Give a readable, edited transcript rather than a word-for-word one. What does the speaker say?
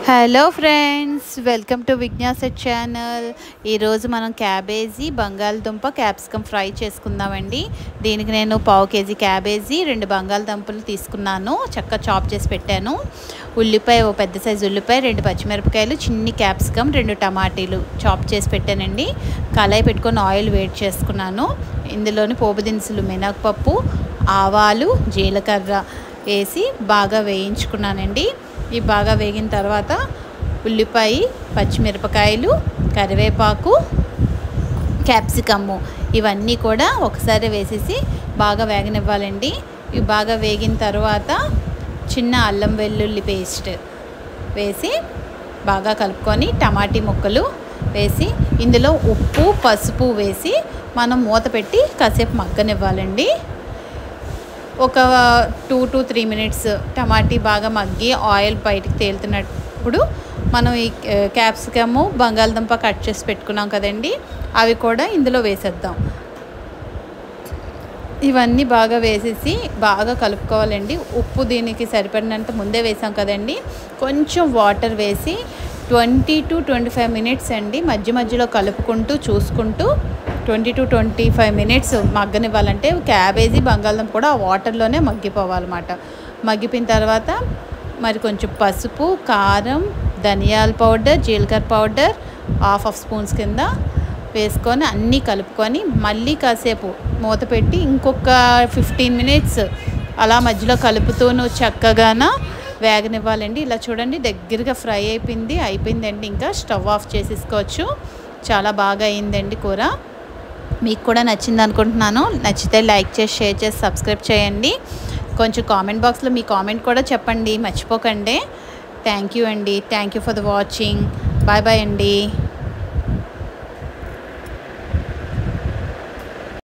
Hello friends, welcome to Vijnasa channel. ఈరోజు మనం cabbage, బంగాళదుంప, క్యాప్సికమ్ ఫ్రై చేసుకుందామండి. దీనికి నేను పావు కేజీ క్యాబేజీ, 2 బంగాళదుంపలు తీసుకున్నాను, చక్కగా చాప్ చేసి పెట్టాను. ఉల్లిపాయ, ఓ పెద్ద సైజు ఉల్లిపాయ, 2 పచ్చిమిరపకాయలు, చిన్ని క్యాప్సికమ్, 2 టమాటీలు చాప్ చేసి పెట్టానండి. కళాయి పెట్టుకొని ఆయిల్ వేడి చేసుకున్నాను. ఇందులోని పోపు దినుసులు, మినపప్పు, ఆవాలు, జీలకర్ర వేసి బాగా వేయించుకున్నానండి. ఇవి బాగా వేగిన తర్వాత ఉల్లిపాయ, పచ్చిమిరపకాయలు, కరివేపాకు, క్యాప్సికమ్ము ఇవన్నీ కూడా ఒకసారి వేసేసి బాగా వేగనివ్వాలండి. ఇవి బాగా వేగిన తర్వాత చిన్న అల్లం వెల్లుల్లి పేస్ట్ వేసి బాగా కలుపుకొని టమాటీ ముక్కలు వేసి ఇందులో ఉప్పు, పసుపు వేసి మనం మూత పెట్టి కాసేపు మగ్గనివ్వాలండి. ఒక 2 to 3 మినిట్స్ టమాటీ బాగా మగ్గి ఆయిల్ బయటికి తేలుతున్నప్పుడు మనం ఈ క్యాప్సికము, బంగాళదుంప కట్ చేసి పెట్టుకున్నాం కదండి, అవి కూడా ఇందులో వేసేద్దాం. ఇవన్నీ బాగా వేసేసి బాగా కలుపుకోవాలండి. ఉప్పు దీనికి సరిపడినంత ముందే వేసాం కదండి. కొంచెం వాటర్ వేసి 20 to 25 మినిట్స్ అండి మధ్య మధ్యలో కలుపుకుంటూ చూసుకుంటూ 20 to 25 మినిట్స్ మగ్గనివ్వాలంటే క్యాబేజీ, బంగాళదుంప కూడా ఆ వాటర్లోనే మగ్గిపోవాలన్నమాట. మగ్గిపోయిన తర్వాత మరి కొంచెం పసుపు, కారం, ధనియాల పౌడర్, జీలకర్ర పౌడర్ హాఫ్ స్పూన్స్ కింద వేసుకొని అన్నీ కలుపుకొని మళ్ళీ కాసేపు మూత పెట్టి ఇంకొక 15 మినిట్స్ అలా మధ్యలో కలుపుతూను చక్కగాన వేగనివ్వాలండి. ఇలా చూడండి, దగ్గరగా ఫ్రై అయిపోయిందండి. ఇంకా స్టవ్ ఆఫ్ చేసేసుకోవచ్చు. చాలా బాగా అయిందండి కూర. మీకు కూడా నచ్చింది అనుకుంటున్నాను. నచ్చితే లైక్ చేసి, షేర్ చేసి, సబ్స్క్రైబ్ చేయండి. కొంచెం కామెంట్ బాక్స్లో మీ కామెంట్ కూడా చెప్పండి, మర్చిపోకండి. థ్యాంక్ యూ అండి. Thank you for the watching. Bye bye అండి.